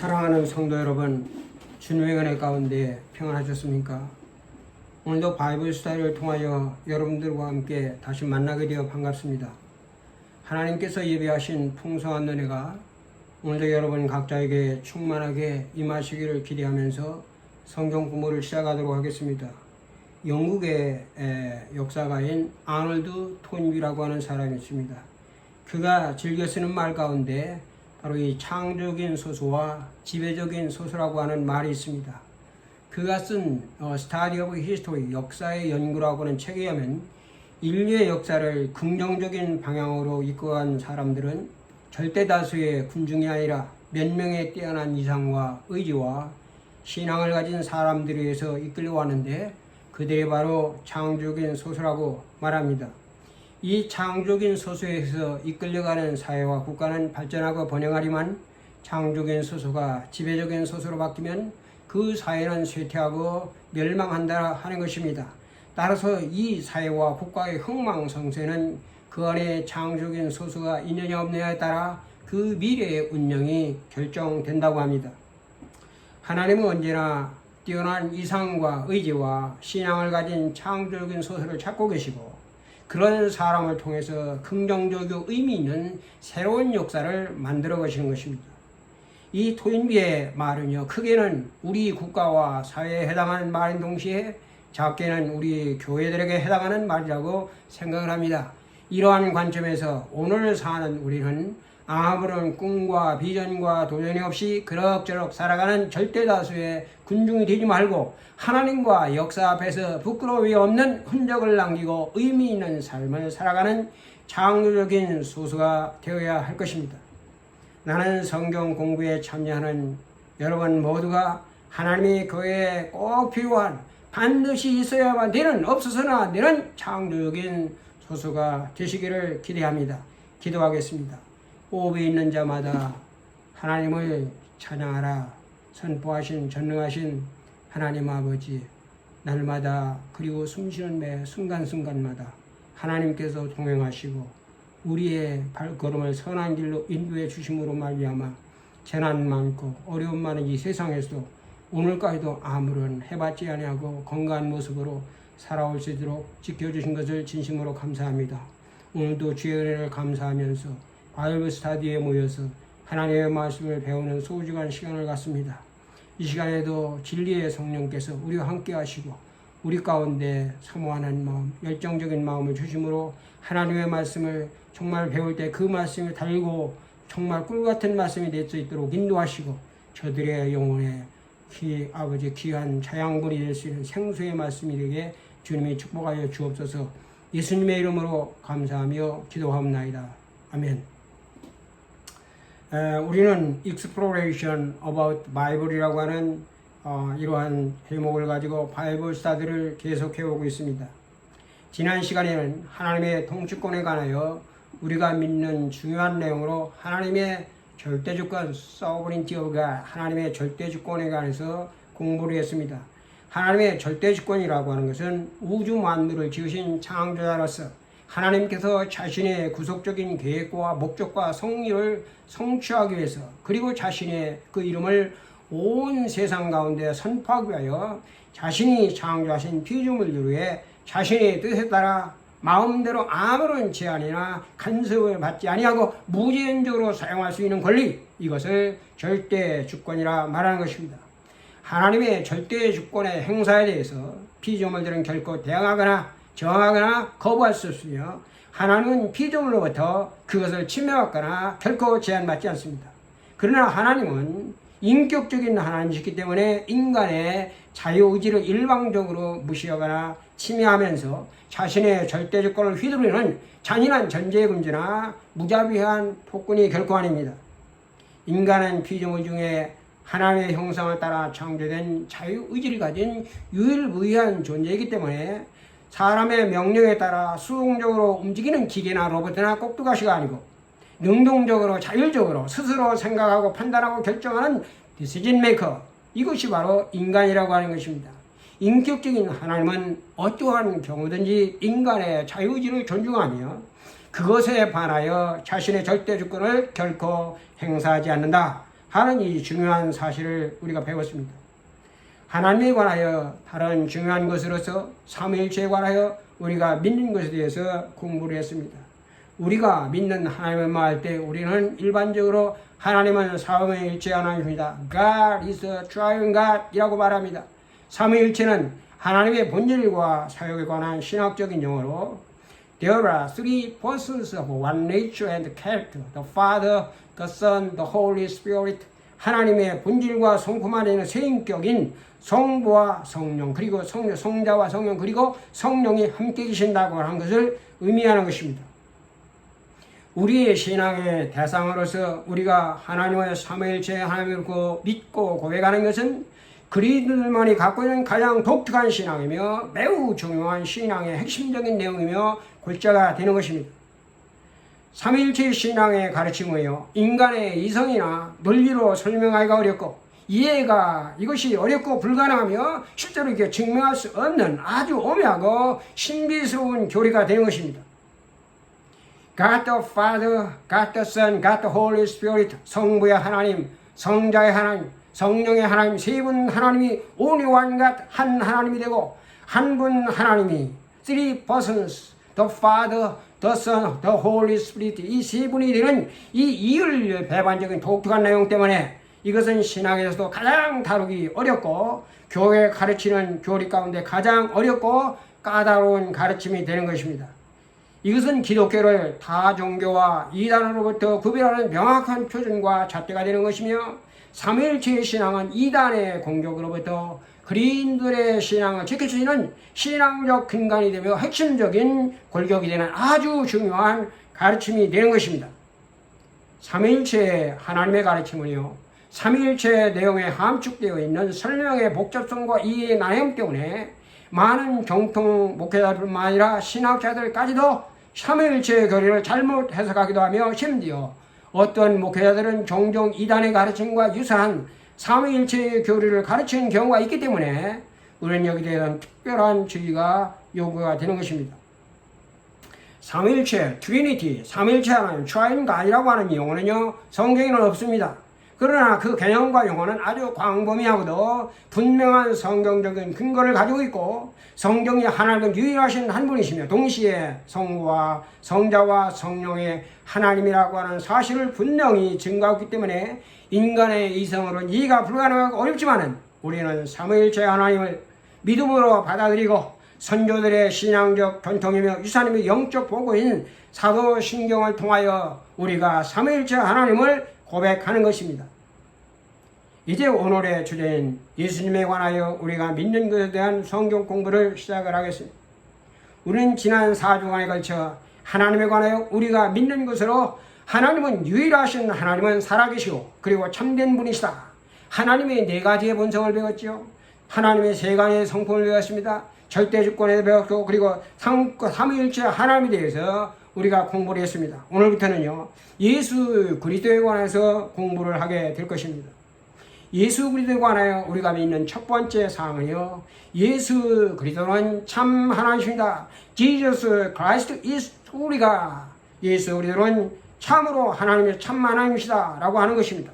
사랑하는 성도 여러분, 주님의 은혜 가운데 평안하셨습니까? 오늘도 바이블 스타일을 통하여 여러분들과 함께 다시 만나게 되어 반갑습니다. 하나님께서 예비하신 풍성한 은혜가 오늘도 여러분 각자에게 충만하게 임하시기를 기대하면서 성경 공부를 시작하도록 하겠습니다. 영국의 역사가인 아놀드 토인비라고 하는 사람이 있습니다. 그가 즐겨 쓰는 말 가운데 바로 이 창조적인 소수와 지배적인 소수라고 하는 말이 있습니다. 그가 쓴 Study of History, 역사의 연구라고 하는 책에 의하면 인류의 역사를 긍정적인 방향으로 이끌어간 사람들은 절대 다수의 군중이 아니라 몇 명의 뛰어난 이상과 의지와 신앙을 가진 사람들에 의해서 이끌려왔는데 그들이 바로 창조적인 소수라고 말합니다. 이 창조적인 소수에서 이끌려가는 사회와 국가는 발전하고 번영하리만 창조적인 소수가 지배적인 소수로 바뀌면 그 사회는 쇠퇴하고 멸망한다 하는 것입니다. 따라서 이 사회와 국가의 흥망성쇠는 그 안에 창조적인 소수가 있느냐 없느냐에 따라 그 미래의 운명이 결정된다고 합니다. 하나님은 언제나 뛰어난 이상과 의지와 신앙을 가진 창조적인 소수를 찾고 계시고 그런 사람을 통해서 긍정적이고 의미 있는 새로운 역사를 만들어 가시는 것입니다. 이 토인비의 말은요, 크게는 우리 국가와 사회에 해당하는 말인 동시에 작게는 우리 교회들에게 해당하는 말이라고 생각을 합니다. 이러한 관점에서 오늘 사는 우리는 아무런 꿈과 비전과 도전이 없이 그럭저럭 살아가는 절대다수의 군중이 되지 말고 하나님과 역사 앞에서 부끄러움이 없는 흔적을 남기고 의미 있는 삶을 살아가는 창조적인 소수가 되어야 할 것입니다. 나는 성경 공부에 참여하는 여러분 모두가 하나님이 교회에 꼭 필요한 반드시 있어야만 되는 없어서는 안 되는 창조적인 소수가 되시기를 기대합니다. 기도하겠습니다. 호흡이 있는 자마다 하나님을 찬양하라. 선포하신 전능하신 하나님 아버지, 날마다 그리고 숨쉬는 매 순간순간마다 하나님께서 동행하시고 우리의 발걸음을 선한 길로 인도해 주심으로 말미암아 재난 많고 어려움 많은 이 세상에서도 오늘까지도 아무런 해받지 아니하고 건강한 모습으로 살아올 수 있도록 지켜주신 것을 진심으로 감사합니다. 오늘도 주의 은혜를 감사하면서 바이블 스터디에 모여서 하나님의 말씀을 배우는 소중한 시간을 갖습니다. 이 시간에도 진리의 성령께서 우리와 함께 하시고 우리 가운데 사모하는 마음, 열정적인 마음을 주심으로 하나님의 말씀을 정말 배울 때 그 말씀이 달고 정말 꿀같은 말씀이 될 수 있도록 인도하시고 저들의 영혼에 아버지 귀한 자양분이 될 수 있는 생수의 말씀이 되게 주님이 축복하여 주옵소서. 예수님의 이름으로 감사하며 기도하옵나이다. 아멘. 우리는 Exploration about Bible이라고 하는 이러한 제목을 가지고 바이블 스터디를 계속해 오고 있습니다. 지난 시간에는 하나님의 통치권에 관하여 우리가 믿는 중요한 내용으로 하나님의 절대주권, sovereignty of God, 하나님의 절대주권에 관해서 공부를 했습니다. 하나님의 절대주권이라고 하는 것은 우주 만물을 지으신 창조자로서 하나님께서 자신의 구속적인 계획과 목적과 성의를 성취하기 위해서 그리고 자신의 그 이름을 온 세상 가운데 선포하기 위하여 자신이 창조하신 피조물들 위해 자신의 뜻에 따라 마음대로 아무런 제한이나 간섭을 받지 아니하고 무제한적으로 사용할 수 있는 권리, 이것을 절대 주권이라 말하는 것입니다. 하나님의 절대 주권의 행사에 대해서 피조물들은 결코 대항하거나 정하거나 거부할 수 없으며 하나님은 피조물로부터 그것을 침해받거나 결코 제한받지 않습니다. 그러나 하나님은 인격적인 하나님이시기 때문에 인간의 자유의지를 일방적으로 무시하거나 침해하면서 자신의 절대주권을 휘두르는 잔인한 전제군주나 무자비한 폭군이 결코 아닙니다. 인간은 피조물 중에 하나님의 형상을 따라 창조된 자유의지를 가진 유일무이한 존재이기 때문에 사람의 명령에 따라 수동적으로 움직이는 기계나 로봇이나 꼭두가시가 아니고 능동적으로 자율적으로 스스로 생각하고 판단하고 결정하는 디시전 메이커, 이것이 바로 인간이라고 하는 것입니다. 인격적인 하나님은 어떠한 경우든지 인간의 자유의지를 존중하며 그것에 반하여 자신의 절대주권을 결코 행사하지 않는다. 하는 이 중요한 사실을 우리가 배웠습니다. 하나님에 관하여 다른 중요한 것으로서 삼위일체에 관하여 우리가 믿는 것에 대해서 공부를 했습니다. 우리가 믿는 하나님을 말할 때 우리는 일반적으로 하나님은 삼위일체 하나님입니다. God is a triune God 이라고 말합니다. 삼위일체는 하나님의 본질과 사역에 관한 신학적인 용어로 There are three persons of one nature and character, the Father, the Son, the Holy Spirit. 하나님의 본질과 성품 안에 있는 세 인격인 성부와 성령, 그리고 성자와 성령, 그리고 성령이 함께 계신다고 하는 것을 의미하는 것입니다. 우리의 신앙의 대상으로서 우리가 하나님의 삼위일체 하나님을 믿고 고백하는 것은 그리스도만이 갖고 있는 가장 독특한 신앙이며 매우 중요한 신앙의 핵심적인 내용이며 골자가 되는 것입니다. 삼위일체 신앙의 가르침은요, 인간의 이성이나 논리로 설명하기가 어렵고 이해가 이것이 어렵고 불가능하며 실제로 이렇게 증명할 수 없는 아주 오묘하고 신비스러운 교리가 되는 것입니다. God the Father, God the Son, God the Holy Spirit, 성부의 하나님, 성자의 하나님, 성령의 하나님, 세 분 하나님이 only one God, 한 하나님이 되고 한 분 하나님이 three persons, the Father, the Son, the Holy Spirit, 이 세 분이 되는 이 이율 배반적인 독특한 내용 때문에 이것은 신학에서도 가장 다루기 어렵고 교회 가르치는 교리 가운데 가장 어렵고 까다로운 가르침이 되는 것입니다. 이것은 기독교를 타 종교와 이단으로부터 구별하는 명확한 표준과 잣대가 되는 것이며 삼위일체의 신앙은 이단의 공격으로부터 그리스도의 신앙을 지켜주는 신앙적 근간이 되며 핵심적인 골격이 되는 아주 중요한 가르침이 되는 것입니다. 삼위일체의 하나님의 가르침은요, 삼위일체 내용에 함축되어 있는 설명의 복잡성과 이해의 난해함 때문에 많은 정통 목회자들뿐만 아니라 신학자들까지도 삼위일체의 교리를 잘못 해석하기도 하며 심지어 어떤 목회자들은 종종 이단의 가르침과 유사한 삼위일체의 교리를 가르치는 경우가 있기 때문에 우리는 여기에 대한 특별한 주의가 요구가 되는 것입니다. 삼위일체, 트리니티, 삼위일체 하나님, 트라이인 가이라고 하는 용어는요, 성경에는 없습니다. 그러나 그 개념과 용어는 아주 광범위하고도 분명한 성경적인 근거를 가지고 있고 성경이 하나님은 유일하신 한 분이시며 동시에 성부와 성자와 성령의 하나님이라고 하는 사실을 분명히 증거하기 때문에 인간의 이성으로는 이해가 불가능하고 어렵지만은 우리는 삼위일체 하나님을 믿음으로 받아들이고 선조들의 신앙적 전통이며 유산이며 영적 보고인 사도신경을 통하여 우리가 삼위일체 하나님을 고백하는 것입니다. 이제 오늘의 주제인 예수님에 관하여 우리가 믿는 것에 대한 성경 공부를 시작을 하겠습니다. 우리는 지난 4주간에 걸쳐 하나님에 관하여 우리가 믿는 것으로 하나님은 유일하신 하나님은 살아계시고 그리고 참된 분이시다. 하나님의 네 가지의 본성을 배웠죠. 하나님의 세 가지의 성품을 배웠습니다. 절대주권에 배웠고 그리고 삼위일체 하나님에 대해서 우리가 공부를 했습니다. 오늘부터는요, 예수 그리스도에 관해서 공부를 하게 될 것입니다. 예수 그리스도에 관하여 우리가 믿는 첫 번째 사항은요, 예수 그리스도는 참 하나님이십니다. Jesus Christ is true God. 예수 그리스도는 참으로 하나님의 참 하나님이시다 라고 하는 것입니다.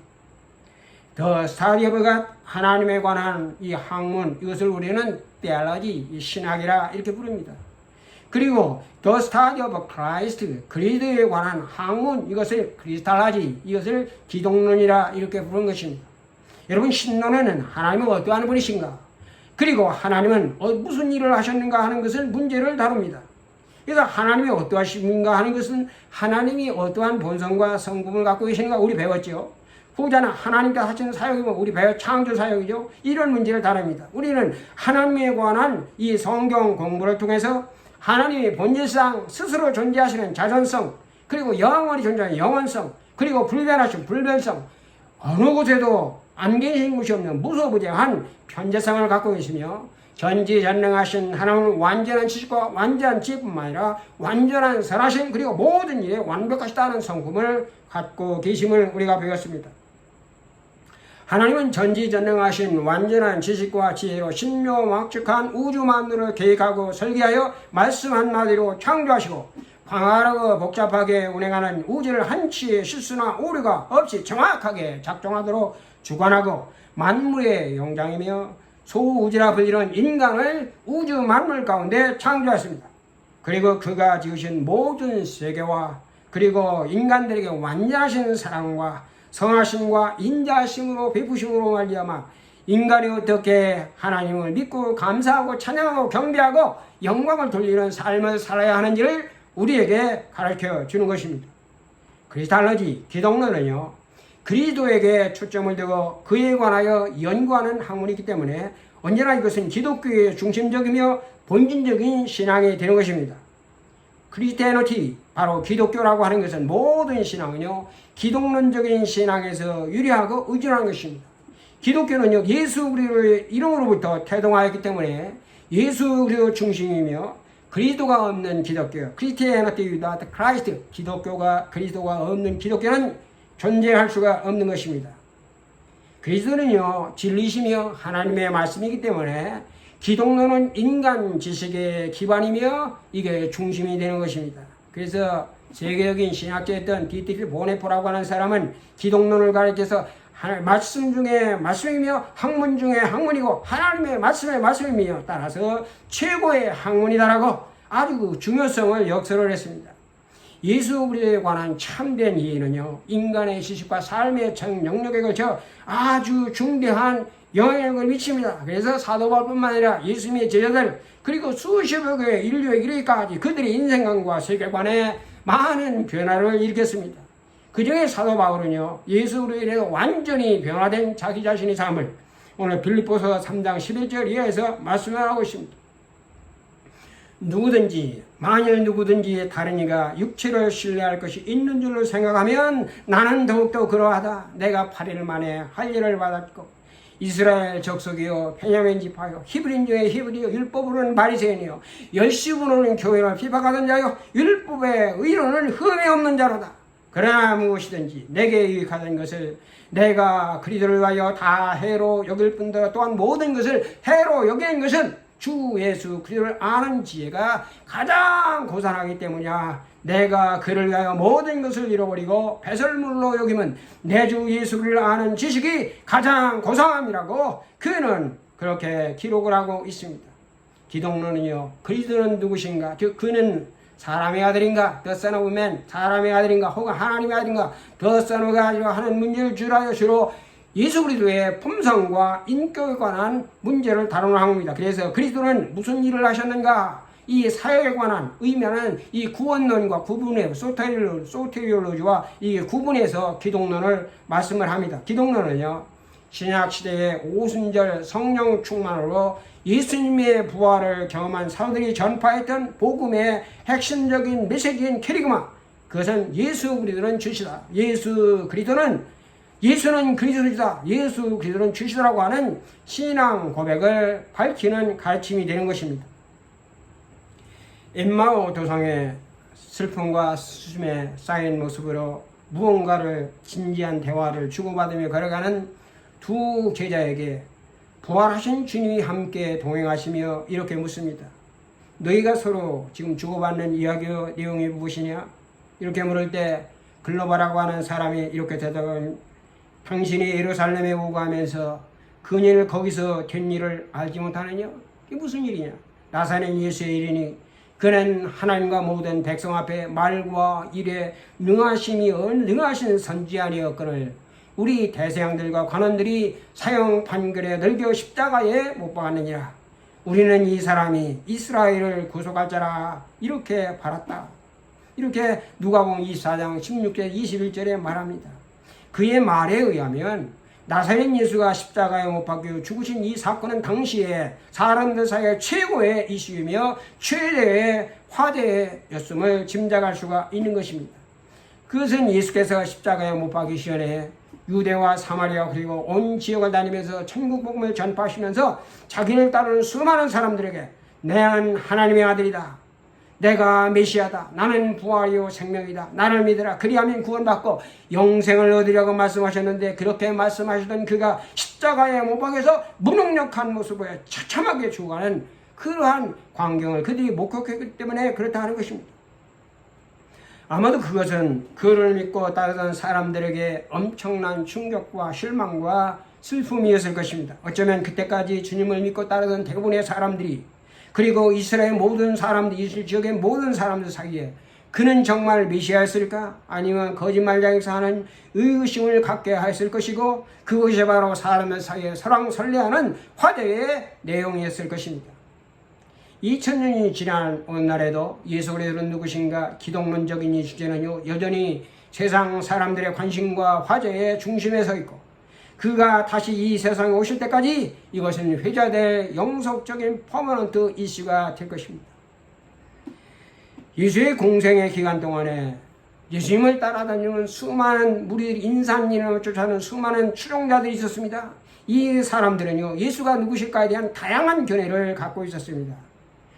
The study of God, 하나님에 관한 이 학문, 이것을 우리는 theology, 신학이라 이렇게 부릅니다. 그리고 The study of Christ, 그리스도에 관한 학문, 이것을 크리스탈라지, 이것을 기독론이라 이렇게 부르는 것입니다. 여러분, 신론에는 하나님은 어떠한 분이신가, 그리고 하나님은 무슨 일을 하셨는가 하는 것을 문제를 다룹니다. 그래서 하나님이 어떠하신가 하는 것은 하나님이 어떠한 본성과 성품을 갖고 계시는가 우리 배웠죠. 후자는 하나님께서 하시는 사역이고 우리 배워 창조 사역이죠. 이런 문제를 다룹니다. 우리는 하나님에 관한 이 성경 공부를 통해서 하나님이 본질상 스스로 존재하시는 자존성, 그리고 영원히 존재하는 영원성, 그리고 불변하신 불변성, 어느 곳에도 안 계신 곳이 없는 무소부재한 편재성을 갖고 계시며 전지전능하신 하나님은 완전한 지식과 완전한 지혜뿐만 아니라 완전한 선하신 그리고 모든 일에 완벽하시다는 성품을 갖고 계심을 우리가 배웠습니다. 하나님은 전지전능하신 완전한 지식과 지혜로 신묘막측한 우주 만물을 계획하고 설계하여 말씀 한마디로 창조하시고 광활하고 복잡하게 운행하는 우주를 한치의 실수나 오류가 없이 정확하게 작동하도록 주관하고 만물의 영장이며 소우주라 불리는 인간을 우주 만물 가운데 창조했습니다. 그리고 그가 지으신 모든 세계와 그리고 인간들에게 완전하신 사랑과 선하심과 인자심으로 베푸심으로 말미암아 인간이 어떻게 하나님을 믿고 감사하고 찬양하고 경배하고 영광을 돌리는 삶을 살아야 하는지를 우리에게 가르쳐 주는 것입니다. 크리스탈로지 기독론은요, 그리스도에게 초점을 두고 그에 관하여 연구하는 학문이기 때문에 언제나 이것은 기독교의 중심적이며 본질적인 신앙이 되는 것입니다. 크리스티애니티, 바로 기독교라고 하는 것은 모든 신앙은요, 기독론적인 신앙에서 유리하고 의존하는 것입니다. 기독교는요, 예수 그리스도의 이름으로부터 태동하였기 때문에 예수 그리스도 중심이며 그리스도가 없는 기독교, 크리스티애니티 without Christ, 그리스도가 없는 기독교는 존재할 수가 없는 것입니다. 그리스도는요, 진리시며 하나님의 말씀이기 때문에 기독론은 인간 지식의 기반이며 이게 중심이 되는 것입니다. 그래서 세계적인 신학자였던 디트리히 보네포라고 하는 사람은 기독론을 가리켜서 말씀 중에 말씀이며 학문 중에 학문이고 하나님의 말씀의 말씀이며 따라서 최고의 학문이다라고 아주 그 중요성을 역설을 했습니다. 예수 그리스도에 관한 참된 이해는요, 인간의 지식과 삶의 전 영역에 걸쳐 아주 중대한 영향력을 미칩니다. 그래서 사도 바울뿐만 아니라 예수님의 제자들 그리고 수십여 개의 인류에 이르기까지 그들의 인생관과 세계관에 많은 변화를 일으켰습니다. 그 중에 사도 바울은요, 예수 그리스도에 완전히 변화된 자기 자신의 삶을 오늘 빌립보서 3장 11절 이하에서 말씀을 하고 있습니다. 만일 누구든지 다른 이가 육체를 신뢰할 것이 있는 줄로 생각하면 나는 더욱더 그러하다. 내가 8일 만에 할례를 받았고 이스라엘 족속이요 베냐민 지파요 히브리인 중에 히브리요 율법으로는 바리새인이요 열심으로는 교회를 비박하던 자요 율법의 의로는 흠이 없는 자로다. 그러나 무엇이든지 내게 유익하던 것을 내가 그리스도를 위하여 다 해로 여길 뿐더러 또한 모든 것을 해로 여기는 것은 주 예수 그리스도를 아는 지혜가 가장 고상하기 때문이야. 내가 그를 위하여 모든 것을 잃어버리고 배설물로 여기면 내 주 예수 그리스도를 아는 지식이 가장 고상함이라고 그는 그렇게 기록을 하고 있습니다. 기독론은요, 그리스도는 누구신가? 즉 그는 사람의 아들인가? The Son of Man, 사람의 아들인가? 혹은 하나님의 아들인가? The Son of God 하는 문제를 주로 예수 그리스도의 품성과 인격에 관한 문제를 다루는 학문입니다. 그래서 그리스도는 무슨 일을 하셨는가? 이 사역에 관한 의미하는 이 구원론과 구분해 소테리올로지와 이 구분해서 기독론을 말씀을 합니다. 기독론은요, 신약시대의 오순절 성령 충만으로 예수님의 부활을 경험한 사람들이 전파했던 복음의 핵심적인 메시지인 캐리그마, 그것은 예수 그리스도는 주시다. 예수는 그리스도이다. 예수 그리스도는 주시다라고 하는 신앙 고백을 밝히는 가르침이 되는 것입니다. 엠마오 도상의 슬픔과 수심에 쌓인 모습으로 무언가를 진지한 대화를 주고받으며 걸어가는 두 제자에게 부활하신 주님이 함께 동행하시며 이렇게 묻습니다. 너희가 서로 지금 주고받는 이야기의 내용이 무엇이냐? 이렇게 물을 때 글로바라고 하는 사람이 이렇게 대답합니다. 당신이 예루살렘에 오고 하면서 그녀를 거기서 된 일을 알지 못하느냐? 이게 무슨 일이냐? 나사렛 예수의 일이니 그는 하나님과 모든 백성 앞에 말과 일에 능하신 선지자니었거늘 우리 대세양들과 관원들이 사형 판결에 널겨 십자가에 못 박았느니라. 우리는 이 사람이 이스라엘을 구속할 자라 이렇게 바랐다. 이렇게 누가복음 24장 16절 21절에 말합니다. 그의 말에 의하면 나사렛 예수가 십자가에 못 박혀 죽으신 이 사건은 당시에 사람들 사이에 최고의 이슈이며 최대의 화제였음을 짐작할 수가 있는 것입니다. 그것은 예수께서 십자가에 못 박히기 전에 유대와 사마리아 그리고 온 지역을 다니면서 천국 복음을 전파하시면서 자기를 따르는 수많은 사람들에게 나는 하나님의 아들이다. 내가 메시아다. 나는 부활이요 생명이다. 나를 믿으라. 그리하면 구원받고 영생을 얻으려고 말씀하셨는데 그렇게 말씀하시던 그가 십자가에 못 박혀서 무능력한 모습에 처참하게 죽어가는 그러한 광경을 그들이 목격했기 때문에 그렇다 하는 것입니다. 아마도 그것은 그를 믿고 따르던 사람들에게 엄청난 충격과 실망과 슬픔이었을 것입니다. 어쩌면 그때까지 주님을 믿고 따르던 대부분의 사람들이, 그리고 이스라엘 모든 사람들, 이스라엘 지역의 모든 사람들 사이에 그는 정말 메시아였을까? 아니면 거짓말장에서 하는 의구심을 갖게 하였을 것이고, 그것이 바로 사람들 사이에 설왕설래하는 화제의 내용이었을 것입니다. 2000년이 지난 오늘날에도 예수 그리스도는 누구신가 기독론적인 이 주제는요, 여전히 세상 사람들의 관심과 화제의 중심에 서 있고, 그가 다시 이 세상에 오실 때까지 이것은 회자될 영속적인 퍼머넌트 이슈가 될 것입니다. 예수의 공생의 기간 동안에 예수님을 따라다니는 수많은 무리 인산인을 쫓아가는 수많은 추종자들이 있었습니다. 이 사람들은요, 예수가 누구실까에 대한 다양한 견해를 갖고 있었습니다.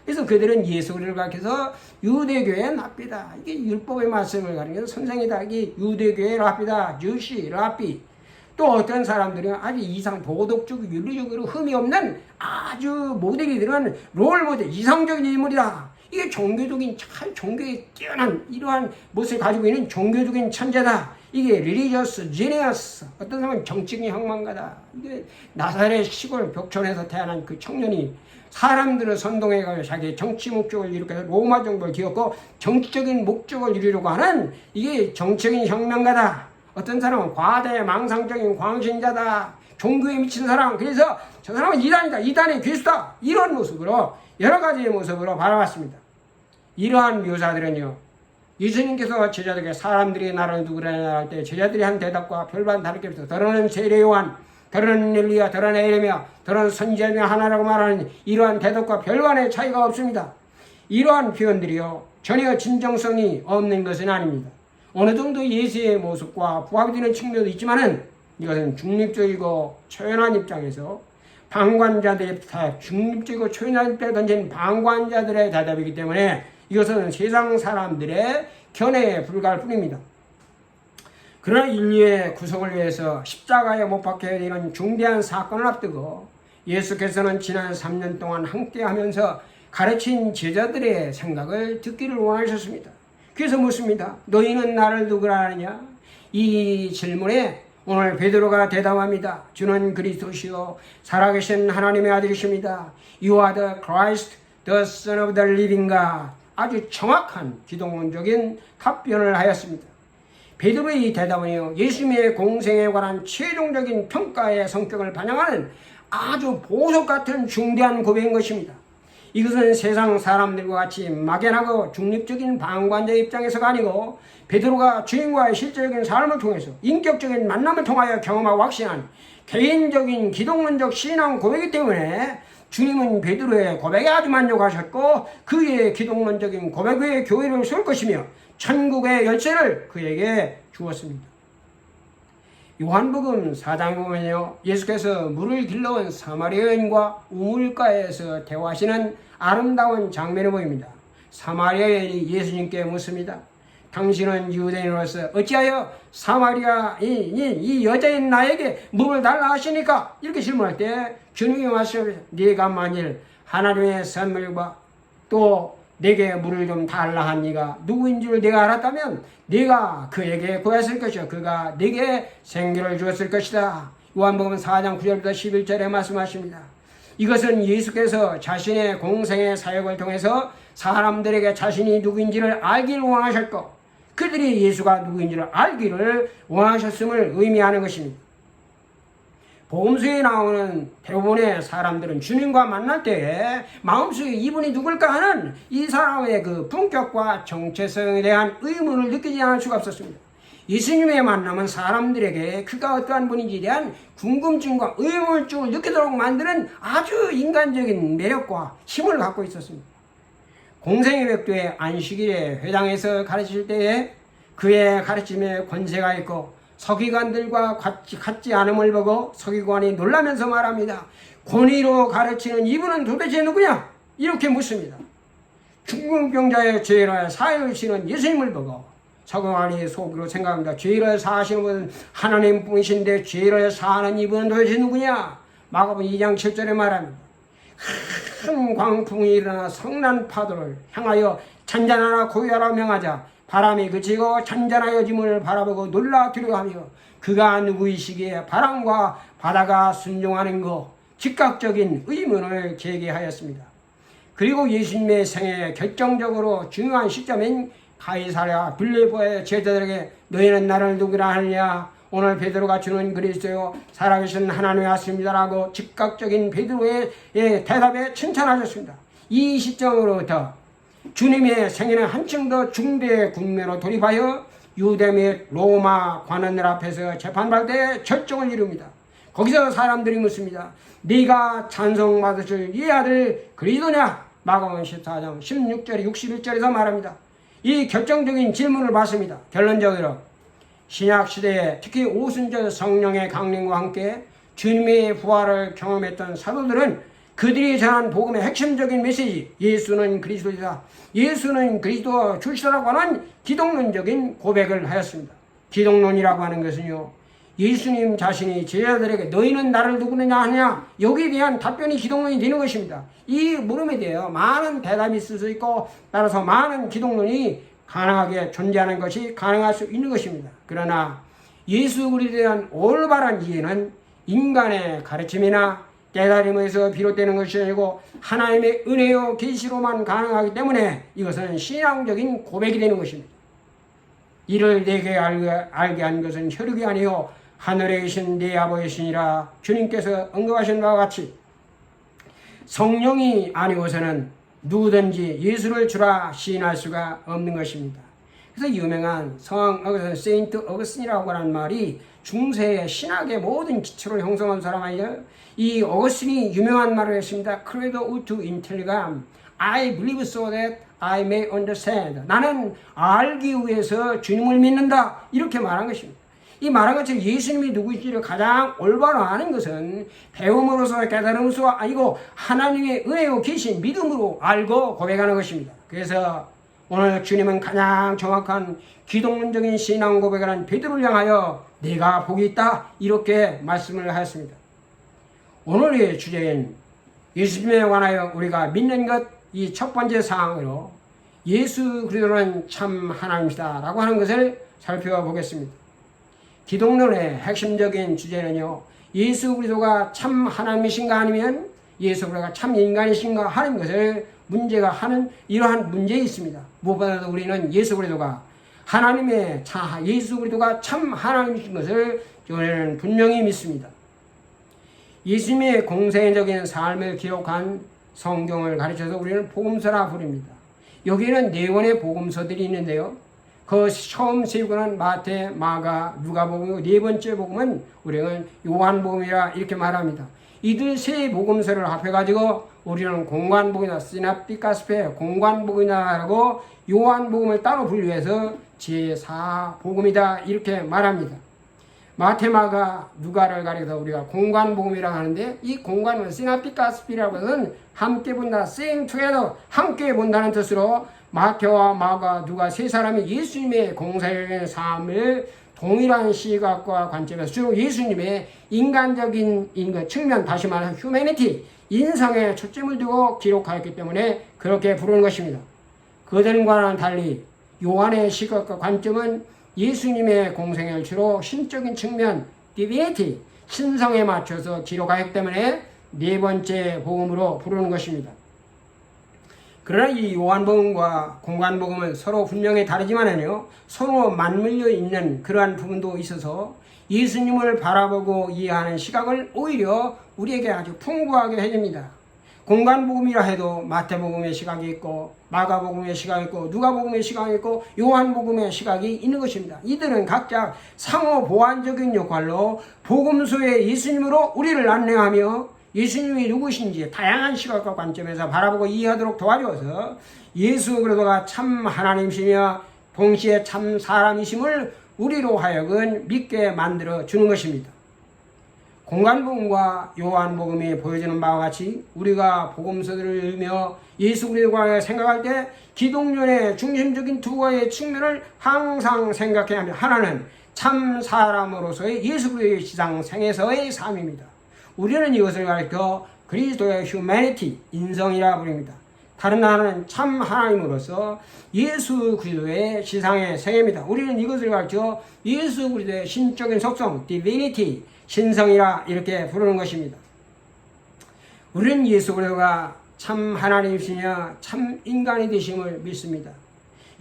그래서 그들은 예수 그리스도를 가리켜서 유대교의 랍비다, 이게 율법의 말씀을 가리켜서 선생이다, 이게 유대교의 랍비다, 주시 랍비. 또 어떤 사람들은 아주 이상 도덕적 윤리적으로 흠이 없는 아주 모델이 들어간 롤모델, 이상적인 인물이다. 이게 종교적인 잘 종교에 뛰어난 이러한 모습을 가지고 있는 종교적인 천재다. 이게 리리저스 지니어스, 어떤 사람은 정치적인 혁명가다. 이게 나사렛 시골 벽촌에서 태어난 그 청년이 사람들을 선동해가지고 자기의 정치 목적을 이룩해서 로마 정부를 기었고 정치적인 목적을 이루려고 하는 이게 정치적인 혁명가다. 어떤 사람은 과대 망상적인 광신자다. 종교에 미친 사람. 그래서 저 사람은 이단이다. 이단의 괴수다. 이런 모습으로 여러 가지의 모습으로 바라봤습니다. 이러한 묘사들은요, 예수님께서 제자들에게 사람들이 나를 누구라 할 때 제자들이 한 대답과 별반 다르게 비슷해서 더러는 세례 요한, 더러는 엘리야, 더러는 에레미야, 더러는 선지자 중 하나라고 말하는 이러한 대답과 별반의 차이가 없습니다. 이러한 표현들이요, 전혀 진정성이 없는 것은 아닙니다. 어느 정도 예수의 모습과 부합이 되는 측면도 있지만은 이것은 중립적이고 초연한 입장에서 방관자들의 대답, 중립적이고 초연한 입장에 던진 방관자들의 대답이기 때문에 이것은 세상 사람들의 견해에 불과할 뿐입니다. 그러나 인류의 구속을 위해서 십자가에 못 박혀야 되는 중대한 사건을 앞두고 예수께서는 지난 3년 동안 함께하면서 가르친 제자들의 생각을 듣기를 원하셨습니다. 그래서 묻습니다. 너희는 나를 누구라 하느냐? 이 질문에 오늘 베드로가 대답합니다. 주는 그리스도시요 살아계신 하나님의 아들이십니다. You are the Christ, the Son of the living God. 아주 정확한 기독론적인 답변을 하였습니다. 베드로의 이 대답은요, 예수님의 공생에 관한 최종적인 평가의 성격을 반영하는 아주 보석 같은 중대한 고백인 것입니다. 이것은 세상 사람들과 같이 막연하고 중립적인 방관자의 입장에서가 아니고 베드로가 주님과의 실제적인 삶을 통해서 인격적인 만남을 통하여 경험하고 확신한 개인적인 기독론적 신앙 고백이기 때문에 주님은 베드로의 고백에 아주 만족하셨고 그의 기독론적인 고백 외에 교회를 세울 것이며 천국의 열쇠를 그에게 주었습니다. 요한복음 4장에 보면요, 예수께서 물을 길러온 사마리아 여인과 우물가에서 대화하시는 아름다운 장면을 보입니다. 사마리아 여인이 예수님께 묻습니다. 당신은 유대인으로서 어찌하여 사마리아인 이 여자인 나에게 물을 달라 하시니까? 이렇게 질문할 때 주님이 말씀하시죠. 네가 만일 하나님의 선물과 또 내게 물을 좀 달라 한 네가 누구인 줄 내가 알았다면 네가 그에게 구했을 것이요 그가 네게 생기를 주었을 것이다. 요한복음 4장 9절부터 11절에 말씀하십니다. 이것은 예수께서 자신의 공생의 사역을 통해서 사람들에게 자신이 누구인지를 알기를 원하셨고 그들이 예수가 누구인지를 알기를 원하셨음을 의미하는 것입니다. 복음서에 나오는 대부분의 사람들은 주님과 만날 때에 마음속에 이분이 누굴까 하는 이 사람의 그 품격과 정체성에 대한 의문을 느끼지 않을 수가 없었습니다. 예수님의 만남은 사람들에게 그가 어떠한 분인지에 대한 궁금증과 의문증을 느끼도록 만드는 아주 인간적인 매력과 힘을 갖고 있었습니다. 공생의 백도의 안식일에 회당에서 가르칠 때에 그의 가르침에 권세가 있고 서기관들과 같지 않음을 보고 서기관이 놀라면서 말합니다. 권위로 가르치는 이분은 도대체 누구냐? 이렇게 묻습니다. 중풍병자의 죄를 사하여 주시는 예수님을 보고 서기관이 속으로 생각합니다. 죄를 사하시는 분은 하나님뿐이신데 죄를 사하는 이분은 도대체 누구냐? 마가복음 2장 7절에 말합니다. 큰 광풍이 일어나 성난 파도를 향하여 잔잔하라 고요하라 명하자 바람이 그치고 잔잔하여짐을 바라보고 놀라 두려워하며 그가 누구이시기에 바람과 바다가 순종하는 것, 즉각적인 의문을 제기하였습니다. 그리고 예수님의 생애 결정적으로 중요한 시점인 가이사랴 빌립보의 제자들에게 너희는 나를 누구라 하느냐? 오늘 베드로가 주는 그리스도요 살아계신 하나님의 아들입니다라고 즉각적인 베드로의 대답에 칭찬하셨습니다. 이 시점으로부터 주님의 생애는 한층 더 중대의 국면으로 돌입하여 유대 및 로마 관원들 앞에서 재판받을 때 결정을 이룹니다. 거기서 사람들이 묻습니다. 네가 찬송받으실 이 아들 그리스도냐? 마가복음 14장 16절 61절에서 말합니다. 이 결정적인 질문을 받습니다. 결론적으로 신약시대에 특히 오순절 성령의 강림과 함께 주님의 부활을 경험했던 사도들은 그들이 전한 복음의 핵심적인 메시지 예수는 그리스도이다, 예수는 그리스도 출시라고 하는 기독론적인 고백을 하였습니다. 기독론이라고 하는 것은요, 예수님 자신이 제자들에게 너희는 나를 누구느냐 하냐, 여기에 대한 답변이 기독론이 되는 것입니다. 이 물음에 대해 많은 대답이 있을 수 있고 따라서 많은 기독론이 가능하게 존재하는 것이 가능할 수 있는 것입니다. 그러나 예수 그리스도에 대한 올바른 이해는 인간의 가르침이나 깨달음에서 비롯되는 것이 아니고 하나님의 은혜요 계시로만 가능하기 때문에 이것은 신앙적인 고백이 되는 것입니다. 이를 내게 알게 한 것은 혈육이 아니요 하늘에 계신 내 아버지시니라. 주님께서 언급하신 바와 같이 성령이 아니고서는 누구든지 예수를 주라 시인할 수가 없는 것입니다. 그래서 유명한 성 세인트 어거스틴이라고 하는 말이 중세의 신학의 모든 기초를 형성한 사람 아니에요. 이 어거스틴이 유명한 말을 했습니다. Credo ut intelligam, I believe so that I may understand. 나는 알기 위해서 주님을 믿는다, 이렇게 말한 것입니다. 이 말한 것처럼 예수님이 누구인지를 가장 올바로 아는 것은 배움으로서 깨달음으로서 아니고 하나님의 은혜로 계신 믿음으로 알고 고백하는 것입니다. 그래서 오늘 주님은 가장 정확한 기독론적인 신앙 고백을 한 베드로를 향하여 내가 복이 있다, 이렇게 말씀을 하였습니다. 오늘의 주제인 예수님에 관하여 우리가 믿는 것, 이 첫 번째 사항으로 예수 그리스도는 참 하나님이다 라고 하는 것을 살펴보겠습니다. 기독론의 핵심적인 주제는요, 예수 그리스도가 참 하나님이신가 아니면 예수 그리스도가 참 인간이신가 하는 것을 문제가 하는 이러한 문제에 있습니다. 무엇보다도 우리는 예수 그리스도가 하나님의 예수 그리스도가 참 하나님이신 것을 저는 분명히 믿습니다. 예수님의 공생애적인 삶을 기록한 성경을 가르쳐서 우리는 복음서라 부릅니다. 여기에는 네 권의 복음서들이 있는데요. 그 처음 세 권은 마태, 마가, 누가복음이고 네 번째 복음은 우리는 요한복음이라 이렇게 말합니다. 이들 세 복음서를 합해가지고 우리는 공관복음이나 시납티카스페 공관복음이라고 요한복음을 따로 분류해서 제4복음이다 이렇게 말합니다. 마테마가 누가를 가리켜서 우리가 공관복음이라고 하는데 이 공관은 시납티카스피라고 해서는 함께 본다, sing together, 함께 본다는 뜻으로 마태와 마가, 누가 세 사람이 예수님의 공생의 삶을 동일한 시각과 관점에서 주로 예수님의 인간적인 측면, 다시 말해서 휴머니티, 인성에 초점을 두고 기록하였기 때문에 그렇게 부르는 것입니다. 그들과는 달리 요한의 시각과 관점은 예수님의 공생을 주로 신적인 측면, 디비니티, 신성에 맞춰서 기록하였기 때문에 네 번째 복음으로 부르는 것입니다. 그러나 이 요한복음과 공관복음은 서로 분명히 다르지만은요, 서로 맞물려 있는 그러한 부분도 있어서 예수님을 바라보고 이해하는 시각을 오히려 우리에게 아주 풍부하게 해줍니다. 공관복음이라 해도 마태복음의 시각이 있고 마가복음의 시각이 있고 누가복음의 시각이 있고 요한복음의 시각이 있는 것입니다. 이들은 각자 상호 보완적인 역할로 복음서의 예수님으로 우리를 안내하며 예수님이 누구신지 다양한 시각과 관점에서 바라보고 이해하도록 도와줘서 예수 그리스도가 참 하나님이시며 동시에 참 사람이심을 우리로 하여금 믿게 만들어 주는 것입니다. 공관복음과 요한복음이 보여주는 바와 같이 우리가 복음서들을 읽으며 예수 그리스도에 관해 생각할 때 기독론의 중심적인 두 가지의 측면을 항상 생각해야 합니다. 하나는 참 사람으로서의 예수 그리스도의 지상생에서의 삶입니다. 우리는 이것을 가리켜 그리스도의 휴머니티, 인성이라 부릅니다. 다른 하나는 참 하나님으로서 예수 그리스도의 지상의 생애입니다. 우리는 이것을 가르쳐 예수 그리스도의 신적인 속성, divinity, 신성이라 이렇게 부르는 것입니다. 우리는 예수 그리스도가 참 하나님이시며 참 인간이 되심을 믿습니다.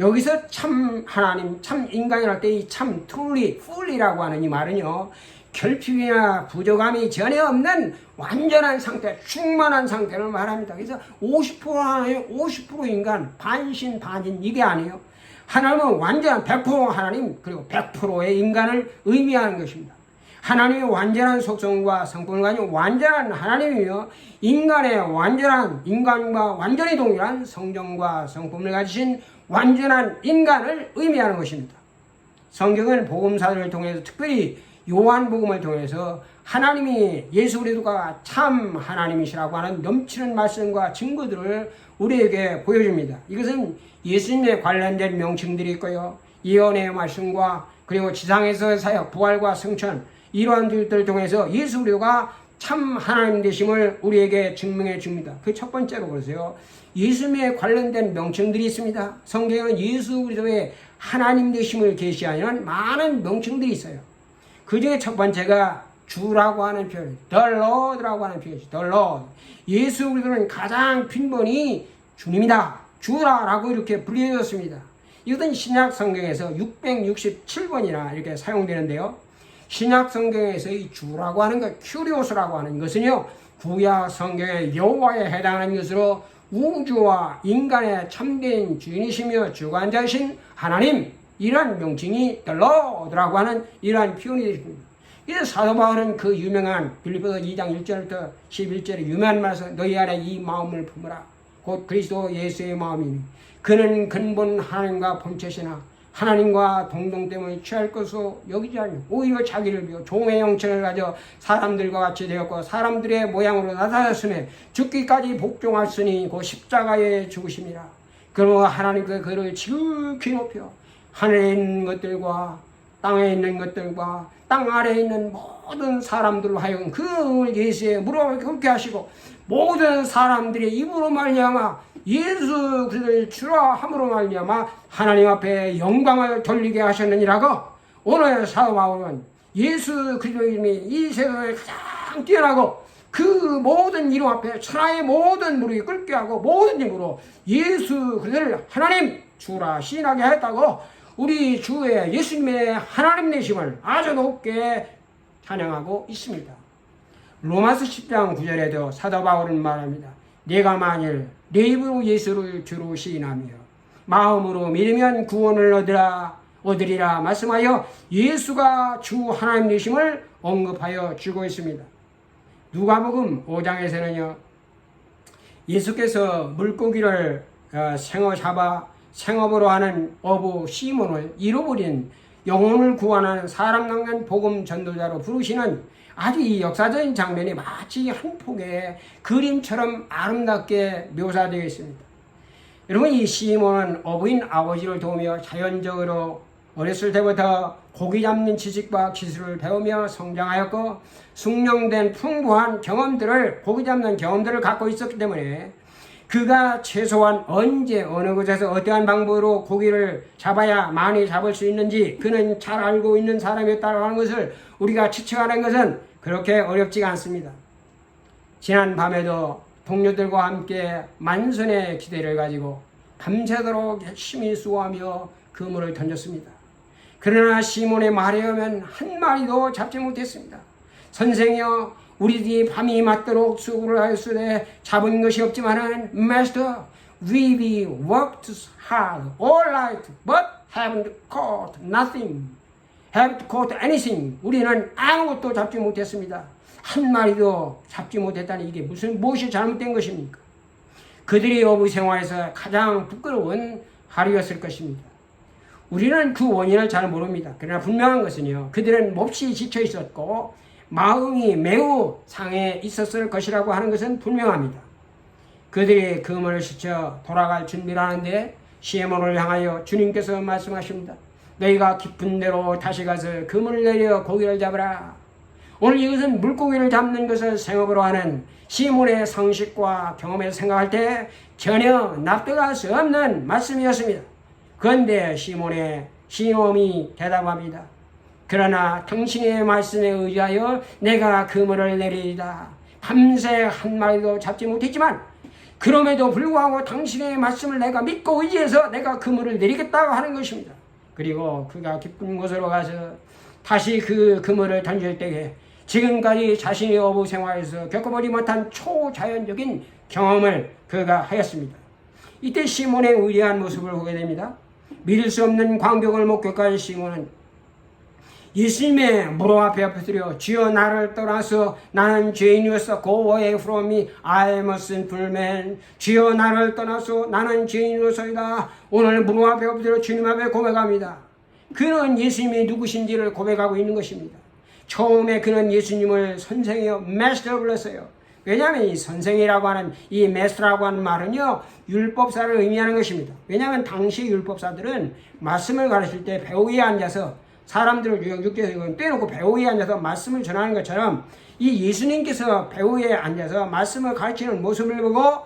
여기서 참 하나님, 참 인간이랄 때 이 참 truly, fully라고 하는 이 말은요, 결핍이나 부족함이 전혀 없는 완전한 상태, 충만한 상태를 말합니다. 그래서 50% 하나님, 50% 인간, 반신, 반인 이게 아니에요. 하나님은 완전한 100% 하나님, 그리고 100%의 인간을 의미하는 것입니다. 하나님의 완전한 속성과 성품을 가진 완전한 하나님이며 인간의 완전한 인간과 완전히 동일한 성정과 성품을 가지신 완전한 인간을 의미하는 것입니다. 성경은 복음사들을 통해서 특별히 요한복음을 통해서 하나님이 예수 그리스도가 참 하나님이시라고 하는 넘치는 말씀과 증거들을 우리에게 보여줍니다. 이것은 예수님에 관련된 명칭들이 있고요. 예언의 말씀과 그리고 지상에서의 사역, 부활과 승천 이러한 들을 통해서 예수 그리스도가 참 하나님 되심을 우리에게 증명해 줍니다. 그 첫 번째로 보세요. 예수님에 관련된 명칭들이 있습니다. 성경에는 예수 그리스도의 하나님 되심을 계시하는 많은 명칭들이 있어요. 그 중에 첫 번째가 주라고 하는 표현, the Lord라고 하는 표현이죠. the Lord. 예수 그리스도는 가장 빈번히 주님이다, 주라라고 이렇게 불려졌습니다. 이것은 신약 성경에서 667번이나 이렇게 사용되는데요. 신약 성경에서 이 주라고 하는 것, 큐리오스라고 하는 것은요, 구약 성경의 여호와에 해당하는 것으로 우주와 인간의 참된 주인이시며 주관자이신 하나님, 이러한 명칭이 the Lord라고 하는 이러한 표현이 되십니다. 이제 사도 바울은 그 유명한 빌립보서 2장 1절부터 11절의 유명한 말씀, 너희 안에 이 마음을 품으라. 곧 그리스도 예수의 마음이니 그는 근본 하나님과 본체시나 하나님과 동등됨을 취할 것으로 여기지 않으며 오히려 자기를 비워 종의 형체를 가져 사람들과 같이 되었고 사람들의 모양으로 나타났으며 죽기까지 복종하였으니 곧 십자가에 죽으심이라. 그러므로 하나님께 그를 지극히 높여 하늘에 있는 것들과 땅에 있는 것들과 땅 아래에 있는 모든 사람들로 하여금 그 예수의 무릎을 꿇게 하시고 모든 사람들의 입으로 말미암아 예수 그리스도를 주라 함으로 말미암아 하나님 앞에 영광을 돌리게 하셨느니라고. 오늘 사도 바울은 예수 그리스도의 이름이 이 세상에 가장 뛰어나고 그 모든 이름 앞에 천하의 모든 무릎이 꿇게 하고 모든 힘으로 예수 그리스도를 하나님 주라 시인하게 했다고 우리 주의 예수님의 하나님 되심을 아주 높게 찬양하고 있습니다. 로마서 10장 9절에도 사도 바울은 말합니다. 내가 만일 내 입으로 예수를 주로 시인하며 마음으로 믿으면 구원을 얻으리라 말씀하여 예수가 주 하나님 되심을 언급하여 주고 있습니다. 누가복음 5장에서는요, 예수께서 물고기를 생어 잡아 생업으로 하는 어부 시몬을 잃어버린 영혼을 구원하는 사람 낚는 복음 전도자로 부르시는 아주 이 역사적인 장면이 마치 한 폭의 그림처럼 아름답게 묘사되어 있습니다. 여러분, 이 시몬은 어부인 아버지를 도우며 자연적으로 어렸을 때부터 고기 잡는 지식과 기술을 배우며 성장하였고 숙련된 풍부한 경험들을, 고기 잡는 경험들을 갖고 있었기 때문에 그가 최소한 언제 어느 곳에서 어떠한 방법으로 고기를 잡아야 많이 잡을 수 있는지 그는 잘 알고 있는 사람이었다고 하는 것을 우리가 추측하는 것은 그렇게 어렵지가 않습니다. 지난 밤에도 동료들과 함께 만선의 기대를 가지고 밤새도록 열심히 수고하며 그물을 던졌습니다. 그러나 시몬의 말에 의하면 한 마리도 잡지 못했습니다. 선생이여, 우리들이 밤이 맞도록 수고를 하였으되 잡은 것이 없지만은 Master, we worked hard all night but haven't caught nothing. haven't caught anything. 우리는 아무것도 잡지 못했습니다. 한 마리도 잡지 못했다니 이게 무엇이 잘못된 것입니까? 그들이 어부 생활에서 가장 부끄러운 하루였을 것입니다. 우리는 그 원인을 잘 모릅니다. 그러나 분명한 것은요, 그들은 몹시 지쳐 있었고 마음이 매우 상해 있었을 것이라고 하는 것은 분명합니다. 그들이 그물을 씻어 돌아갈 준비를 하는데 시몬을 향하여 주님께서 말씀하십니다. 너희가 깊은 데로 다시 가서 그물을 내려 고기를 잡으라. 오늘 이것은 물고기를 잡는 것을 생업으로 하는 시몬의 상식과 경험에서 생각할 때 전혀 납득할 수 없는 말씀이었습니다. 그런데 시몬의 시놈이 대답합니다. 그러나 당신의 말씀에 의하여 내가 그물을 내리이다. 밤새 한 마리도 잡지 못했지만 그럼에도 불구하고 당신의 말씀을 내가 믿고 의지해서 내가 그물을 내리겠다고 하는 것입니다. 그리고 그가 깊은 곳으로 가서 다시 그 그물을 던질 때에 지금까지 자신의 어부 생활에서 겪어보지 못한 초자연적인 경험을 그가 하였습니다. 이때 시몬의 위대한 모습을 보게 됩니다. 믿을 수 없는 광경을 목격한 시몬은 예수님의 무릎 앞에 엎드려 주여 나를 떠나서 나는 죄인이었어. Go away from me. I am a sinful man. 주여 나를 떠나서 나는 죄인으로서이다. 오늘 무릎 앞에 엎드려 주님 앞에 고백합니다. 그는 예수님이 누구신지를 고백하고 있는 것입니다. 처음에 그는 예수님을 선생이여 마스터 불렀어요. 왜냐하면 이 선생이라고 하는 이 마스터라고 하는 말은요 율법사를 의미하는 것입니다. 왜냐하면 당시 율법사들은 말씀을 가르칠 때 배우 위에 앉아서 사람들을 육교에서 빼놓고 배우 위에 앉아서 말씀을 전하는 것처럼 이 예수님께서 배우 위에 앉아서 말씀을 가르치는 모습을 보고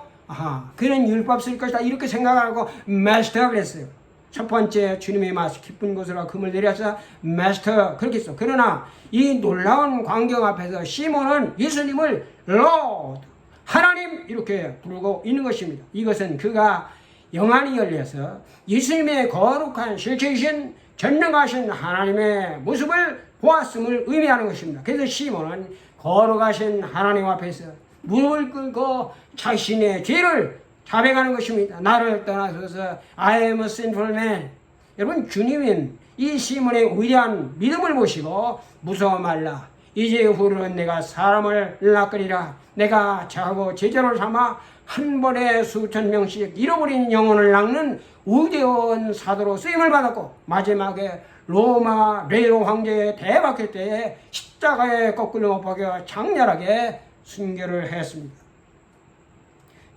그는 율법 쓸 것이다 이렇게 생각하고 마스터 그랬어요. 첫 번째 주님의 말씀 깊은 곳으로 금을 내려서 마스터 그렇게 했어. 그러나 이 놀라운 광경 앞에서 시몬은 예수님을 로드 하나님 이렇게 부르고 있는 것입니다. 이것은 그가 영안이 열려서 예수님의 거룩한 실체이신 전능하신 하나님의 모습을 보았음을 의미하는 것입니다. 그래서 시몬은 거룩하신 하나님 앞에서 무릎을 꿇고 자신의 죄를 자백하는 것입니다. 나를 떠나서서 I am a sinful man. 여러분 주님은 이 시몬의 위대한 믿음을 보시고 무서워 말라. 이제 후로는 내가 사람을 낚으리라. 내가 자고 제자로 삼아 한 번에 수천 명씩 잃어버린 영혼을 낚는 위대한 사도로 쓰임을 받았고 마지막에 로마 네로 황제의 대박회 때에 십자가에 거꾸로 못 박여 장렬하게 순교를 했습니다.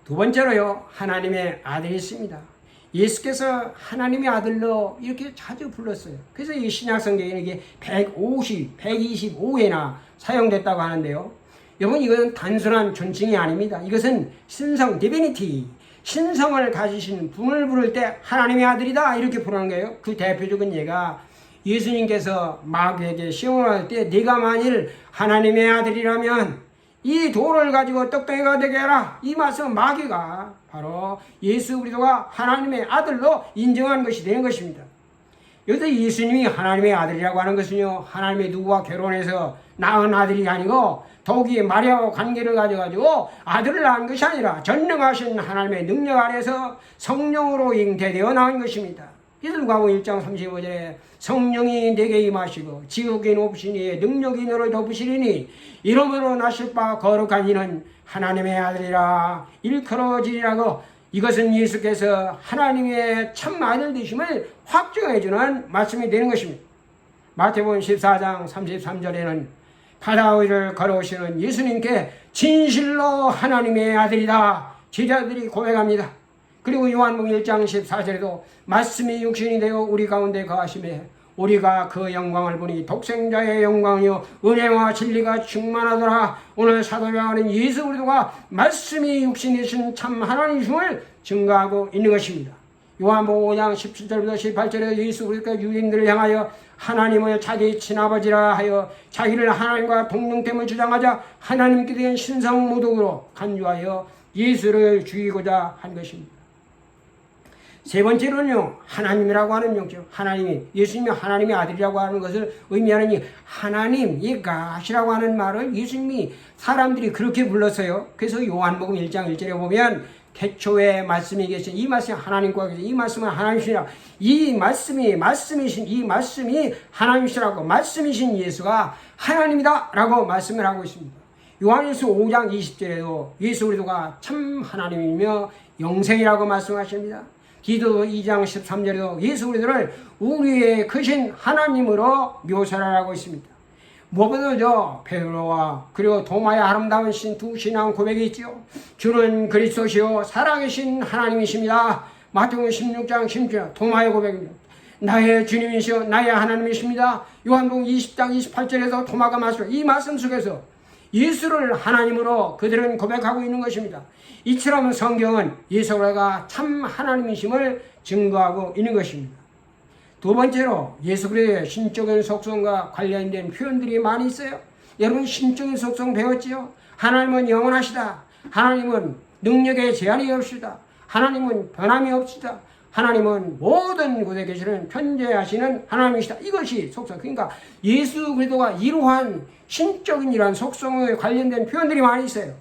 두 번째로요 하나님의 아들이 있습니다. 예수께서 하나님의 아들로 이렇게 자주 불렀어요. 그래서 이 신약성경에 이게 125회나 사용됐다고 하는데요. 여러분 이것은 단순한 존칭이 아닙니다. 이것은 신성 디비니티 신성을 가지신 분을 부를 때 하나님의 아들이다 이렇게 부르는 거예요. 그 대표적인 예가 예수님께서 마귀에게 시험할 때 네가 만일 하나님의 아들이라면 이 돌을 가지고 떡덩이가 되게 해라. 이 말씀은 마귀가 바로 예수 그리스도가 하나님의 아들로 인정한 것이 되는 것입니다. 여기서 예수님이 하나님의 아들이라고 하는 것은요 하나님의 누구와 결혼해서 낳은 아들이 아니고 더욱이 마리아와 관계를 가져가지고 아들을 낳은 것이 아니라 전능하신 하나님의 능력 안에서 성령으로 잉태되어 나온 것입니다. 그래서 누가복음 1장 35절에 성령이 내게 임하시고 지극히 높으신 이의 능력이 너를 덮으시리니 이름으로 나실 바 거룩한 이는 하나님의 아들이라 일컬어지리라고 이것은 예수께서 하나님의 참 아들 되심을 확증해주는 말씀이 되는 것입니다. 마태복음 14장 33절에는 바다 위를 걸어오시는 예수님께 진실로 하나님의 아들이다 제자들이 고백합니다. 그리고 요한복음 1장 14절에도 말씀이 육신이 되어 우리 가운데 거하심에 우리가 그 영광을 보니 독생자의 영광이요 은혜와 진리가 충만하더라. 오늘 사도 요한은 예수 그리스도가 말씀이 육신이 되신 참 하나님이심을 증거하고 있는 것입니다. 요한복음 5장 17절부터 18절에 예수 그리스도가 유대인들을 향하여 하나님을 자기 친아버지라 하여 자기를 하나님과 동등됨을 주장하자 하나님께 대한 신성 모독으로 간주하여 예수를 죽이고자 한 것입니다. 세 번째로는요 하나님이라고 하는 명칭 하나님이 예수님이 하나님의 아들이라고 하는 것을 의미하는 이 하나님 이 God이라고 하는 말을 예수님이 사람들이 그렇게 불렀어요. 그래서 요한복음 1장 1절에 보면 태초에 말씀이 계신 이 말씀이 하나님과 계신 이 말씀은 하나님이시라 이 말씀이신 이 말씀이 하나님이시라고 말씀이신 예수가 하나님이다 라고 말씀을 하고 있습니다. 요한일서 5장 20절에도 예수 그리스도가 참 하나님이며 영생이라고 말씀하십니다. 디도 2장 13절에도 예수 그리스도를 우리의 크신 하나님으로 묘사를 하고 있습니다. 무엇보다도 베드로와 그리고 도마의 아름다운 두 신앙 고백이 있죠. 주는 그리스도시요 살아계신 하나님이십니다. 마태복음 16장 16절 도마의 고백입니다. 나의 주님이시여 나의 하나님이십니다. 요한복음 20장 28절에서 토마가 말씀, 이 말씀 속에서 예수를 하나님으로 그들은 고백하고 있는 것입니다. 이처럼 성경은 예수가 참 하나님이심을 증거하고 있는 것입니다. 두 번째로 예수 그리스도의 신적인 속성과 관련된 표현들이 많이 있어요. 여러분 신적인 속성 배웠지요? 하나님은 영원하시다. 하나님은 능력에 제한이 없시다. 하나님은 변함이 없시다. 하나님은 모든 곳에 계시는 편재하시는 하나님이시다. 이것이 속성. 그러니까 예수 그리스도가 이러한 신적인 이러한 속성에 관련된 표현들이 많이 있어요.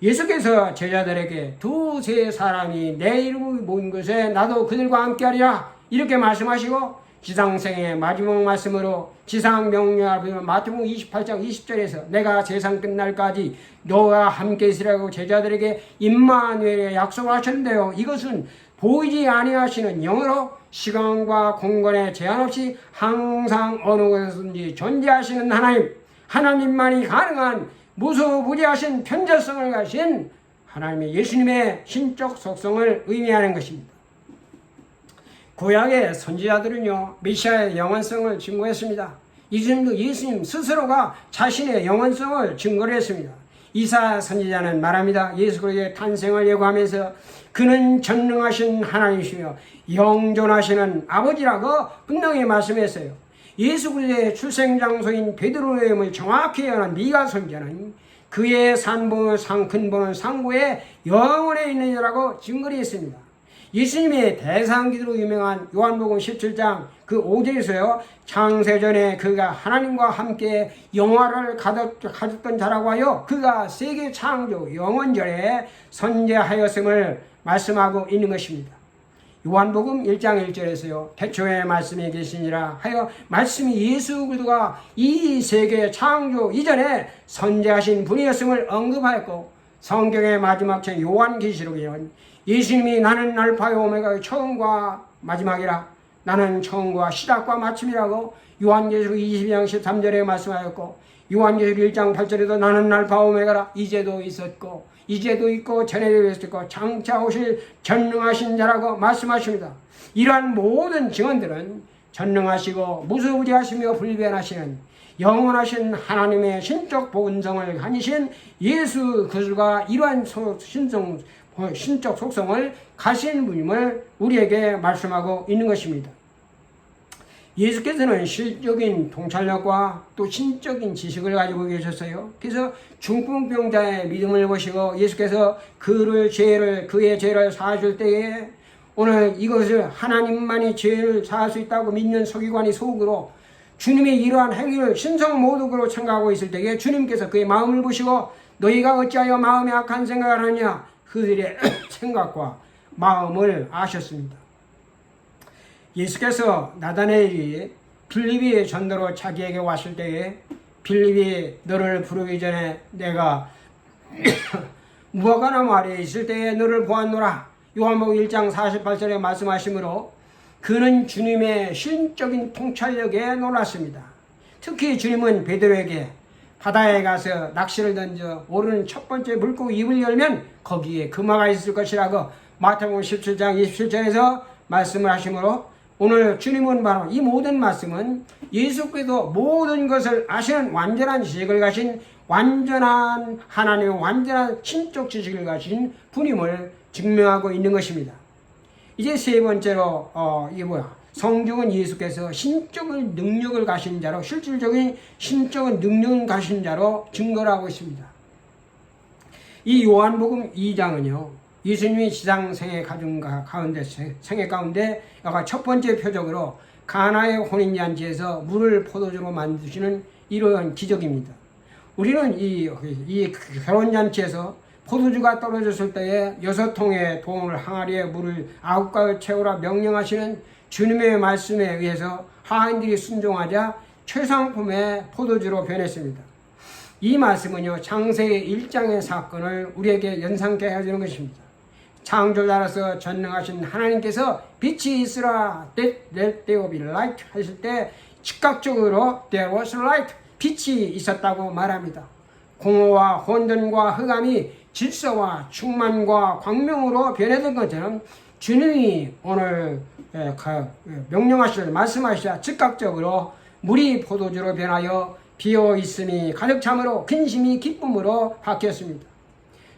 예수께서 제자들에게 두세 사람이 내 이름을 모인 것에 나도 그들과 함께하리라 이렇게 말씀하시고 지상생의 마지막 말씀으로 지상 명령을 마태복음 28장 20절에서 내가 세상 끝날까지 너와 함께 있으라고 제자들에게 임마누엘의 약속을 하셨는데요. 이것은 보이지 아니하시는 영으로 시간과 공간에 제한 없이 항상 어느 곳에서든지 존재하시는 하나님만이 가능한 무소부지하신 편재성을 가신 하나님의 예수님의 신적 속성을 의미하는 것입니다. 구약의 선지자들은요 메시아의 영원성을 증거했습니다. 이전도 예수님 스스로가 자신의 영원성을 증거를 했습니다. 이사야 선지자는 말합니다. 예수 그리스도의 탄생을 예고하면서 그는 전능하신 하나님이시며 영존하시는 아버지라고 분명히 말씀했어요. 예수 그리스도의 출생장소인 베들레헴을 정확히 예언한 미가 선지자는 그의 근본은 상고에 영원에 있는 이라고 증거를 했습니다. 예수님의 대상기도로 유명한 요한복음 17장 그 5절에서요. 창세전에 그가 하나님과 함께 영화를 가졌던 자라고 하여 그가 세계 창조 영원전에 선재하였음을 말씀하고 있는 것입니다. 요한복음 1장 1절에서요. 태초에 말씀이 계시니라 하여 말씀이 예수 그리스도가 이 세계 창조 이전에 선재하신 분이었음을 언급하였고 성경의 마지막 책 요한계시록에는 예수님이 나는 알파요 오메가의 처음과 마지막이라 나는 처음과 시작과 마침이라고 요한계시록 22장 13절에 말씀하였고 요한계시록 1장 8절에도 나는 알파 오메가라 이제도 있었고 이제도 있고 전에도 있었고 장차 오실 전능하신 자라고 말씀하십니다. 이러한 모든 증언들은 전능하시고 무소부지하시며 불변하시는 영원하신 하나님의 신적 본성을 가지신 예수 그리스도가 이러한 신적 속성을 가신 분임을 우리에게 말씀하고 있는 것입니다. 예수께서는 실적인 통찰력과 또 신적인 지식을 가지고 계셨어요. 그래서 중풍병자의 믿음을 보시고 예수께서 그의 죄를 사하실 때에 오늘 이것을 하나님만이 죄를 사할 수 있다고 믿는 서기관이 속으로 주님의 이러한 행위를 신성모독으로 생각하고 있을 때에 주님께서 그의 마음을 보시고 너희가 어찌하여 마음에 악한 생각을 하느냐 그들의 생각과 마음을 아셨습니다. 예수께서 나다나엘이 빌립이 전도로 자기에게 왔을 때에 빌립이 너를 부르기 전에 내가 무화과나무 아래에 있을 때에 너를 보았노라. 요한복음 1장 48절에 말씀하시므로 그는 주님의 신적인 통찰력에 놀랐습니다. 특히 주님은 베드로에게 바다에 가서 낚시를 던져 오르는 첫 번째 물고기 입을 열면 거기에 금화가 있을 것이라고 마태복음 17장 27절에서 말씀을 하시므로 오늘 주님은 바로 이 모든 말씀은 예수께서 모든 것을 아시는 완전한 지식을 가신 완전한 하나님의 완전한 신적 지식을 가신 분임을 증명하고 있는 것입니다. 이제 세 번째로 성경은 예수께서 신적인 능력을 가신 자로 실질적인 신적인 능력을 가신 자로 증거를 하고 있습니다. 이 요한복음 2장은요. 예수님이 지상 생애 가운데 첫 번째 표적으로 가나의 혼인잔치에서 물을 포도주로 만드시는 이러한 기적입니다. 우리는 이 결혼잔치에서 포도주가 떨어졌을 때에 6통의 동을 항아리에 물을 9가을 채우라 명령하시는 주님의 말씀에 의해서 하인들이 순종하자 최상품의 포도주로 변했습니다. 이 말씀은요 창세기 1장의 사건을 우리에게 연상케 해주는 것입니다. 창조자로서 전능하신 하나님께서 빛이 있으라 let there be light 하실 때 즉각적으로 there was light 빛이 있었다고 말합니다. 공허와 혼돈과 흑암이 질서와 충만과 광명으로 변해던 것처럼 주님이 오늘 명령하시려 말씀하시자 즉각적으로 물이 포도주로 변하여 비어 있음이 가득 참으로 근심이 기쁨으로 바뀌었습니다.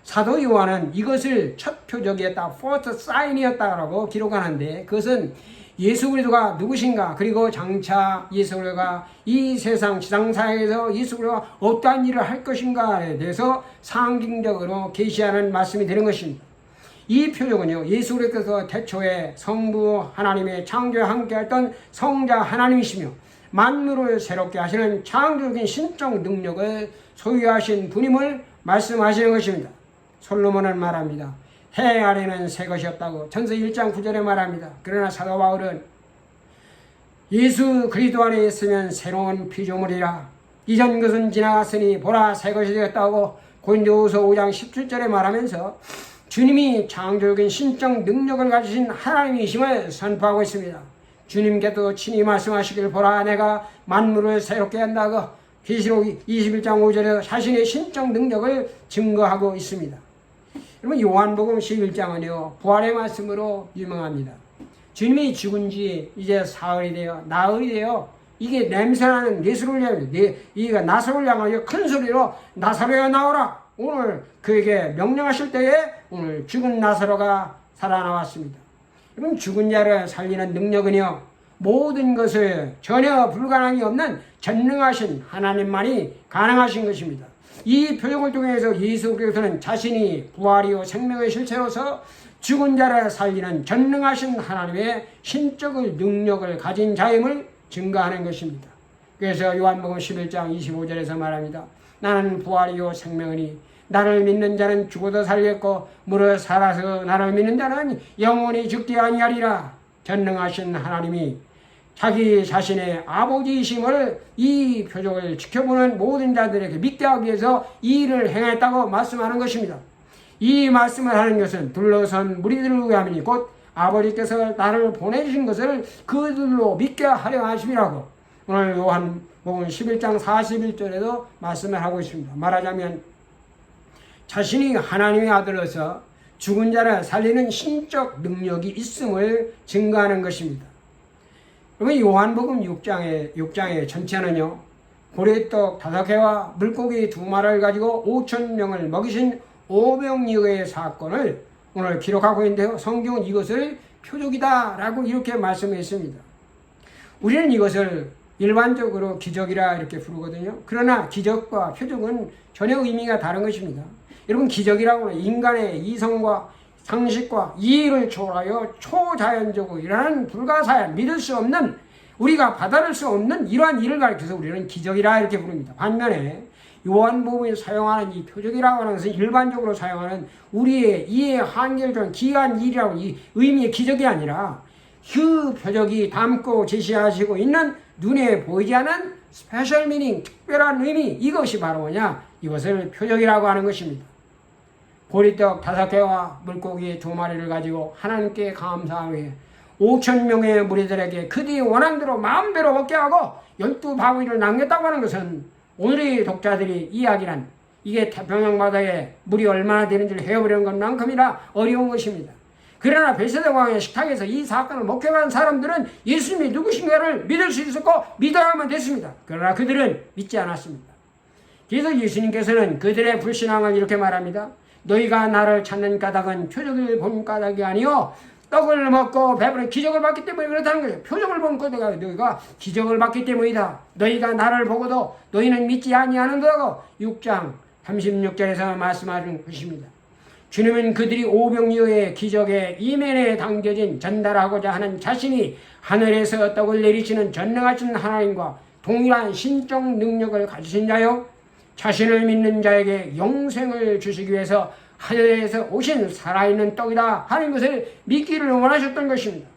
사도 요한은 이것을 첫 표적이었다, first sign이었다라고 기록하는데, 그것은 예수 그리스도가 누구신가, 그리고 장차 예수 그리스도가 이 세상 지상사회에서 예수 그리스도가 어떠한 일을 할 것인가에 대해서 상징적으로 계시하는 말씀이 되는 것입니다. 이 표적은요, 예수 그리스도께서 태초에 성부 하나님의 창조에 함께했던 성자 하나님이시며 만물을 새롭게 하시는 창조적인 신적 능력을 소유하신 분임을 말씀하시는 것입니다. 솔로몬은 말합니다. 해 아래는 새 것이 없다고 전서 1장 9절에 말합니다. 그러나 사도 바울은 예수 그리스도 안에 있으면 새로운 피조물이라, 이전 것은 지나갔으니 보라 새 것이 되었다고 고린도후서 5장 17절에 말하면서 주님이 창조적인 신적 능력을 가지신 하나님이심을 선포하고 있습니다. 주님께도 친히 말씀하시길, 보라 내가 만물을 새롭게 한다고 계시록 21장 5절에 자신의 신적 능력을 증거하고 있습니다. 여러분, 요한복음 11장은요 부활의 말씀으로 유명합니다. 주님이 죽은 지 이제 사흘이 되어 나흘이 되어 이게 냄새나는 예수를 향해 이가 나사로를 향하여 큰 소리로 나사로야 나오라, 오늘 그에게 명령하실 때에 오늘 죽은 나사로가 살아나왔습니다. 여러분, 죽은 자를 살리는 능력은요 모든 것을 전혀 불가능이 없는 전능하신 하나님만이 가능하신 것입니다. 이 표적을 통해서 예수 그리스도는 자신이 부활이요 생명의 실체로서 죽은 자를 살리는 전능하신 하나님의 신적 능력을 가진 자임을 증거하는 것입니다. 그래서 요한복음 11장 25절에서 말합니다. 나는 부활이요 생명이니 나를 믿는 자는 죽어도 살겠고 무릇 살아서 나를 믿는 자는 영원히 죽지 아니하리라. 전능하신 하나님이 자기 자신의 아버지이심을 이 표적을 지켜보는 모든 자들에게 믿게 하기 위해서 이 일을 행했다고 말씀하는 것입니다. 이 말씀을 하는 것은 둘러선 무리들을 위함이니 곧 아버지께서 나를 보내주신 것을 그들로 믿게 하려 하심이라고 오늘 요한복음 11장 41절에도 말씀을 하고 있습니다. 말하자면 자신이 하나님의 아들로서 죽은 자를 살리는 신적 능력이 있음을 증거하는 것입니다. 그러면 요한복음 6장의 전체는요 보리떡 5개와 물고기 2마리를 가지고 5,000명을 먹이신 오병이어의 사건을 오늘 기록하고 있는데요, 성경은 이것을 표적이다 라고 이렇게 말씀했습니다. 우리는 이것을 일반적으로 기적이라 이렇게 부르거든요. 그러나 기적과 표적은 전혀 의미가 다른 것입니다. 여러분, 기적이라고 하는 인간의 이성과 상식과 이해를 초월하여 초자연적으로 일어나는 불가사의 믿을 수 없는, 우리가 받아들일 수 없는 이러한 일을 가리켜서 우리는 기적이라 이렇게 부릅니다. 반면에 요한복음이 사용하는 이 표적이라고 하는 것은 일반적으로 사용하는 우리의 이해 한계를 좀 기이한 일이라고 이 의미의 기적이 아니라 그 표적이 담고 제시하시고 있는 눈에 보이지 않는 스페셜 미닝, 특별한 의미, 이것이 바로 뭐냐? 이것을 표적이라고 하는 것입니다. 보리떡 5개와 물고기 2마리를 가지고 하나님께 감사하며 5,000명의 무리들에게 그들이 원하는 대로 마음대로 먹게 하고 12바구니를 남겼다고 하는 것은 오늘의 독자들이 이야기한 이게 태평양 바다에 물이 얼마나 되는지를 헤어보려는 것만큼이나 어려운 것입니다. 그러나 벨세다 왕의 식탁에서 이 사건을 목격한 사람들은 예수님이 누구신가를 믿을 수 있었고 믿어야만 됐습니다. 그러나 그들은 믿지 않았습니다. 그래서 예수님께서는 그들의 불신앙을 이렇게 말합니다. 너희가 나를 찾는 까닭은 표적을 본 까닭이 아니요 떡을 먹고 배부른 기적을 봤기 때문에 그렇다는 거예요. 표적을 본 까닭이 너희가 기적을 봤기 때문이다. 너희가 나를 보고도 너희는 믿지 아니하는다고 6장 36절에서 말씀하는 것입니다. 주님은 그들이 오병이어의 기적의 이면에 담겨진 전달하고자 하는 자신이 하늘에서 떡을 내리시는 전능하신 하나님과 동일한 신적 능력을 가지신 자요 자신을 믿는 자에게 영생을 주시기 위해서 하늘에서 오신 살아있는 떡이다 하는 것을 믿기를 원하셨던 것입니다.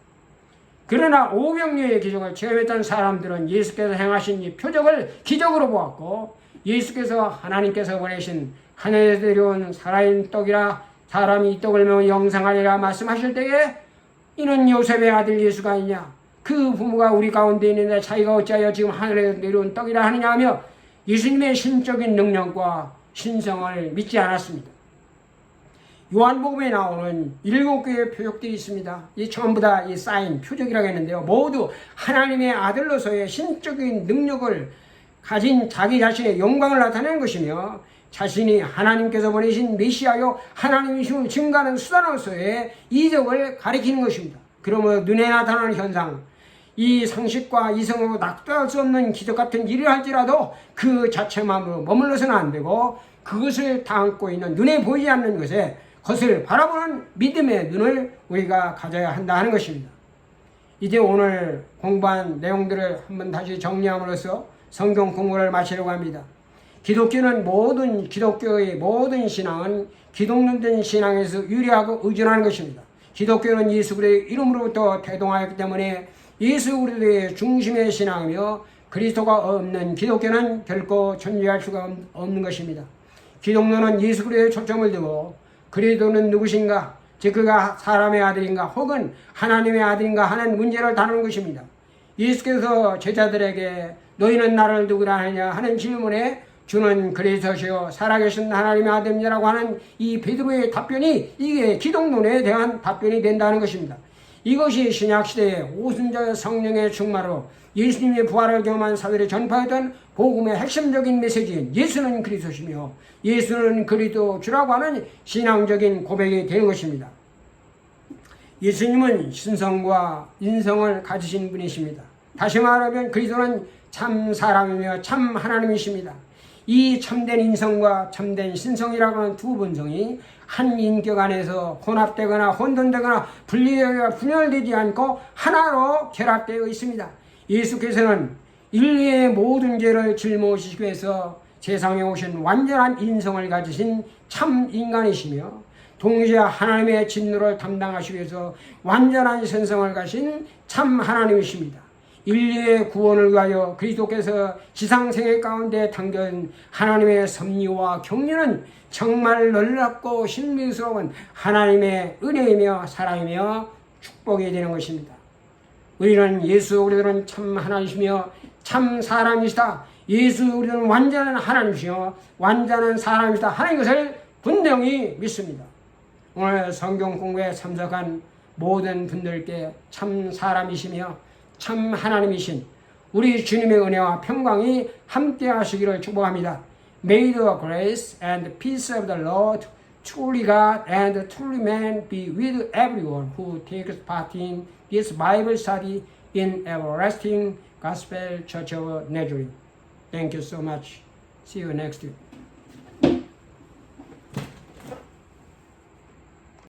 그러나 오병이어의 기적을 체험했던 사람들은 예수께서 행하신 이 표적을 기적으로 보았고 예수께서 하나님께서 보내신 하늘에서 내려온 살아있는 떡이라 사람이 이 떡을 먹으면 영생하리라 말씀하실 때에 이는 요셉의 아들 예수가 아니냐 그 부모가 우리 가운데 있는데 자기가 어찌하여 지금 하늘에서 내려온 떡이라 하느냐 하며 예수님의 신적인 능력과 신성을 믿지 않았습니다. 요한복음에 나오는 7개의 표적들이 있습니다. 이 전부 다 이 사인, 표적이라고 했는데요. 모두 하나님의 아들로서의 신적인 능력을 가진 자기 자신의 영광을 나타내는 것이며 자신이 하나님께서 보내신 메시아요 하나님이심을 증거하는 수단으로서의 이적을 가리키는 것입니다. 그러므로 눈에 나타나는 현상, 이 상식과 이성으로 낙도할 수 없는 기적 같은 일을 할지라도 그 자체만으로 머물러서는 안 되고 그것을 담고 있는 눈에 보이지 않는 것에 그것을 바라보는 믿음의 눈을 우리가 가져야 한다 하는 것입니다. 이제 오늘 공부한 내용들을 한번 다시 정리함으로써 성경 공부를 마치려고 합니다. 기독교의 모든 신앙은 기독론된 신앙에서 유래하고 의존하는 것입니다. 기독교는 예수 그리스도의 이름으로부터 태동하였기 때문에 예수 그리스도의 중심의 신앙이며 그리스도가 없는 기독교는 결코 존재할 수가 없는 것입니다. 기독론은 예수 그리스도에 초점을 두고 그리스도는 누구신가, 즉 그가 사람의 아들인가 혹은 하나님의 아들인가 하는 문제를 다루는 것입니다. 예수께서 제자들에게 너희는 나를 누구라 하느냐 하는 질문에 주는 그리스도시요 살아계신 하나님의 아들이라고 하는 이 베드로의 답변이 이게 기독론에 대한 답변이 된다는 것입니다. 이것이 신약시대의 오순절 성령의 충만으로 예수님의 부활을 경험한 사도들이 전파했던 복음의 핵심적인 메시지인 예수는 그리스도시며 예수는 그리스도 주라고 하는 신앙적인 고백이 되는 것입니다. 예수님은 신성과 인성을 가지신 분이십니다. 다시 말하면 그리스도는 참 사람이며 참 하나님이십니다. 이 참된 인성과 참된 신성이라고 하는 두 본성이 한 인격 안에서 혼합되거나 혼돈되거나 분열되지 않고 하나로 결합되어 있습니다. 예수께서는 인류의 모든 죄를 짊어지시기 위해서 세상에 오신 완전한 인성을 가지신 참 인간이시며 동시에 하나님의 진노를 담당하시기 위해서 완전한 선성을 가진 참 하나님이십니다. 인류의 구원을 위하여 그리스도께서 지상생애 가운데 당겨진 하나님의 섭리와 격려는 정말 놀랍고 신비스러운 하나님의 은혜이며 사랑이며 축복이 되는 것입니다. 우리는 예수 그리스도는 참 하나님이시며 참 사람이시다. 예수 그리스도는 완전한 하나님이시며 완전한 사람이시다 하는 것을 분명히 믿습니다. 오늘 성경 공부에 참석한 모든 분들께 참 사람이시며 참 하나님이신 우리 주님의 은혜와 평강이 함께 하시기를 축복합니다. May the grace and peace of the Lord, truly God and truly man, be with everyone who takes part in this Bible study in Everlasting Gospel Church of Nazareth. Thank you so much. See you next week.